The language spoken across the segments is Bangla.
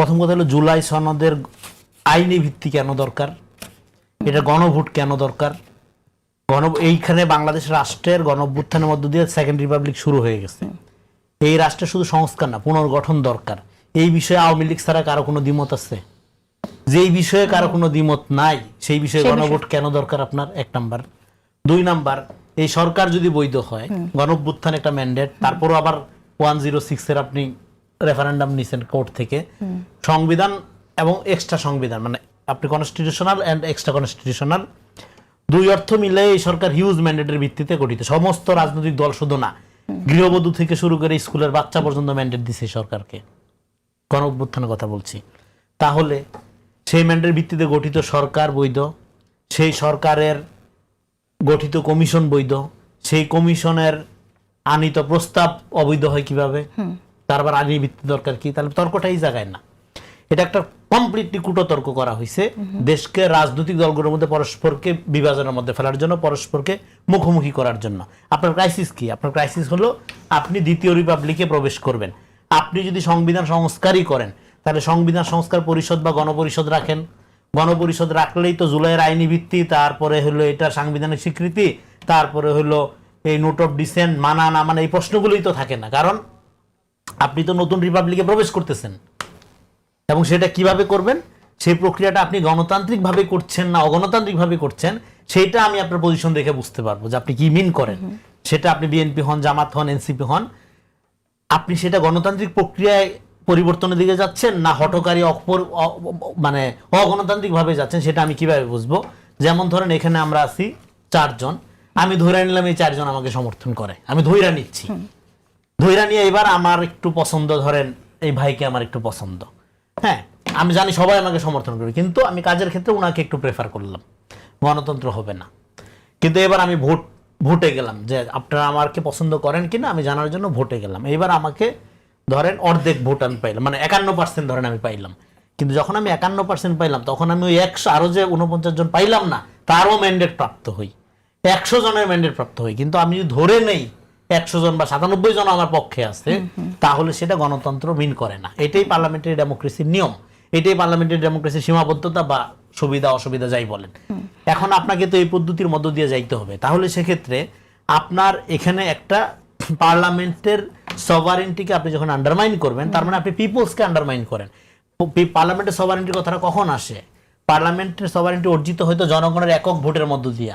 প্রথম কথা হলো জুলাই সনদের আইনি ভিত্তি কেন দরকার, এটা গণভোট কেন দরকার। এইখানে বাংলাদেশ রাষ্ট্রের গণঅভ্যুত্থানের মধ্য দিয়ে সেকেন্ড রিপাবলিক শুরু হয়ে গেছে। এই রাষ্ট্রের শুধু সংস্কার না, পুনর্গঠন দরকার। এই বিষয়ে আওয়ামী লীগ ছাড়া কারো কোনো দ্বিমত আছে? যেই বিষয়ে কারো কোনো দ্বিমত নাই সেই বিষয়ে গণভোট কেন দরকার আপনার? 1 নাম্বার। 2 নাম্বার, এই সরকার যদি বৈধ হয়, গণঅভ্যুত্থান একটা ম্যান্ডেট, তারপরও আবার 106 এর আপনি রেফারেন্ডাম নিছেন কোর্ট থেকে, সংবিধান এবং এক্সট্রা সংবিধান, মানে আপনি কনস্টিটিউশনাল এন্ড এক্সট্রা কনস্টিটিউশনাল 2 অর্থ মিলে এই সরকার হিউজ ম্যান্ডেটের ভিত্তিতে গঠিত। সমস্ত রাজনৈতিক দল শুধু না, গৃহবধূ থেকে শুরু করে স্কুলের বাচ্চা পর্যন্ত ম্যান্ডেট দিছে সরকারকে। গণঅভ্যুত্থানের কথা বলছি। তাহলে সেই ম্যান্ডেটের ভিত্তিতে গঠিত সরকার বৈধ, সেই সরকারের গঠিত কমিশন বৈধ, সেই কমিশনের আনিত প্রস্তাব অবৈধ হয় কিভাবে? তারপর আইনি ভিত্তি দরকার কি? তাহলে তর্কটাই জায়গায় না। এটা একটা কমপ্লিটলি কুটতর্ক করা হয়েছে দেশকে রাজনৈতিক দলগুলোর মধ্যে পরস্পরকে বিভাজনের মধ্যে ফেলার জন্য, পরস্পরকে মুখোমুখি করার জন্য। আপনার ক্রাইসিস কি? আপনার ক্রাইসিস হলো আপনি দ্বিতীয় রিপাবলিকে প্রবেশ করবেন। আপনি যদি সংবিধান সংস্কারই করেন, তাহলে সংবিধান সংস্কার পরিষদ বা গণপরিষদ রাখেন। গণপরিষদ রাখলেই তো জুলাইয়ের আইনি ভিত্তি, তারপরে হলো এটা সাংবিধানিক স্বীকৃতি, তারপরে হলো এই নোট অফ ডিসেন্ট মানা না মানে এই প্রশ্নগুলোই তো থাকে না। কারণ আপনি তো নতুন রিপাবলিকে প্রবেশ করতেছেন, এবং সেটা কিভাবে করবেন, সেই প্রক্রিয়াটা আপনি গণতান্ত্রিকভাবে করছেন না অগণতান্ত্রিকভাবে করছেন, সেটা আমি আপনার পজিশন দেখে বুঝতে পারবো যে আপনি কি মিন করেন। সেটা আপনি বিএনপি হন, জামাত হন, এনসিপি হন, আপনি সেটা গণতান্ত্রিক প্রক্রিয়ায় পরিবর্তনের দিকে যাচ্ছেন না হঠকারী মানে অগণতান্ত্রিক ভাবে যাচ্ছেন, সেটা আমি কিভাবে বুঝবো? যেমন ধরেন এখানে আমরা আছি 4 জন, আমি ধরে নিলাম এই 4 জন আমাকে সমর্থন করে, আমি ধৈরা নিচ্ছি। ধৈরা নিয়ে এবার আমার একটু পছন্দ, ধরেন এই ভাইকে আমার একটু পছন্দ, হ্যাঁ আমি জানি সবাই আমাকে সমর্থন করবে, কিন্তু আমি কাজের ক্ষেত্রে ওনাকে একটু প্রেফার করলাম, গণতন্ত্র হবে না। কিন্তু এবার আমি ভোটে গেলাম যে আপনারা আমাকে পছন্দ করেন কিনা আমি জানার জন্য ভোটে গেলাম। এবার আমাকে ধরেন অর্ধেক ভোট আমি পাইলাম, মানে 51% ধরেন আমি পাইলাম। কিন্তু যখন আমি 51% পাইলাম, তখন আমি ওই 100 আরো যে 49 জন পাইলাম না, তারও ম্যান্ডেট প্রাপ্ত হই, 100 জনের ম্যান্ডেট প্রাপ্ত হই। কিন্তু আমি যদি ধরে নেই 100 জন বা 97 জন আমার পক্ষে আছে, তাহলে সেটা গণতন্ত্র মিন করে না। এটাই পার্লামেন্টারি ডেমোক্রেসির নিয়ম, এটাই পার্লামেন্টারি ডেমোক্রেসির সীমাবদ্ধতা বা সুবিধা অসুবিধা যাই বলেন। এখন আপনাকে তো এই পদ্ধতির মধ্য দিয়ে যাইতে হবে। তাহলে সেক্ষেত্রে আপনার এখানে একটা পার্লামেন্টের সভারেন্টিকে আপনি যখন আন্ডারমাইন করবেন, তার মানে আপনি পিপলসকে আন্ডারমাইন করেন। পার্লামেন্টের সভারেন্টির কথাটা কখন আসে? পার্লামেন্টের সভারেন্টি অর্জিত হয়তো জনগণের একক ভোটের মধ্য দিয়া,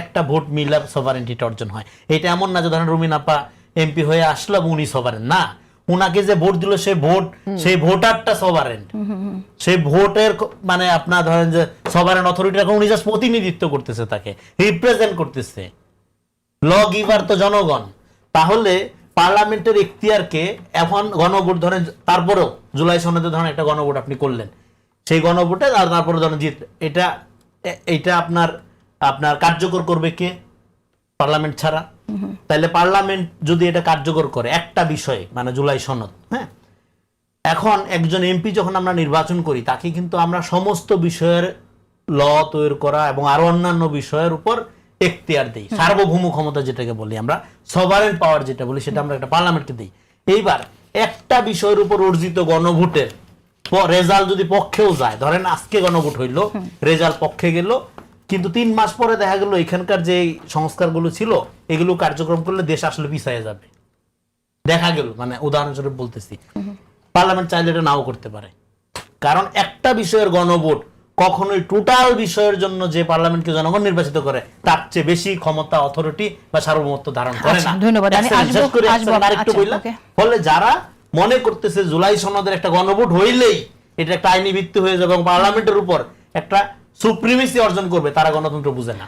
একটা ভোট মিলে সভারেন্টিটা অর্জন হয়। এটা এমন না যে ধরেন রুমিন আপা এমপি হয়ে আসলো এবং উনি সভারেন না, উনাকে যে ভোট দিল সেই ভোটারটা সভারেন। সেই ভোটের মানে আপনার ধরেন যে সভারেন অথরিটি এখন উনি জাস্ট প্রতিনিধিত্ব করতেছে, তাকে রিপ্রেজেন্ট করতেছে। ল গিভার তো জনগণ। তাহলে পার্লামেন্টের এখতিয়ারকে এখন গণভোট ধরেন, তারপরেও জুলাই সনদে ধরেন একটা গণভোট আপনি করলেন, সেই গণভোটে আর তারপরে ধরেন জিত, এটা আপনার কার্যকর করবে কে? পার্লামেন্ট ছাড়া। তাহলে পার্লামেন্ট যদি এটা কার্যকর করে একটা বিষয়ে, মানে জুলাই সনদ, হ্যাঁ, এখন একজন এমপি যখন আমরা নির্বাচন করি, তাকে কিন্তু আমরা সমস্ত বিষয়ের ল তৈরি করা এবং আরো অন্যান্য বিষয়ের উপর এখতিয়ার দেই। সার্বভৌম ক্ষমতা যেটাকে বলি আমরা, সভারেন পাওয়ার যেটা বলি, সেটা আমরা একটা পার্লামেন্টকে দিই। এইবার একটা বিষয়ের উপর অর্জিত গণভোটের রেজাল্ট যদি পক্ষেও যায়, ধরেন আজকে গণভোট হইলো, রেজাল্ট পক্ষে গেল, কিন্তু 3 মাস পরে দেখা গেল এখানকার যে সংস্কারগুলো ছিল এগুলো কার্যক্রম করলে দেশ আসলে পিছিয়ে যাবে, দেখা গেল। মানে উদাহরণস্বরূপ বলতেছি, পার্লামেন্ট চাইলে এটা নাও করতে পারে। কারণ একটা বিষয়ের গণভোট কখনোই টোটাল বিষয়ের জন্য যে পার্লামেন্টকে জনগণ নির্বাচিত করে তার চেয়ে বেশি ক্ষমতা, অথরিটি বা সার্বভৌমত্ব ধারণ করে না। ধন্যবাদ। ফলে যারা মনে করতেছে জুলাই সনদের একটা গণভোট হইলেই এটা একটা আইনি ভিত্তি হয়ে যাবে এবং পার্লামেন্টের উপর একটা সুপ্রিমেসি অর্জন করবে, তারা গণতন্ত্র বুঝে না।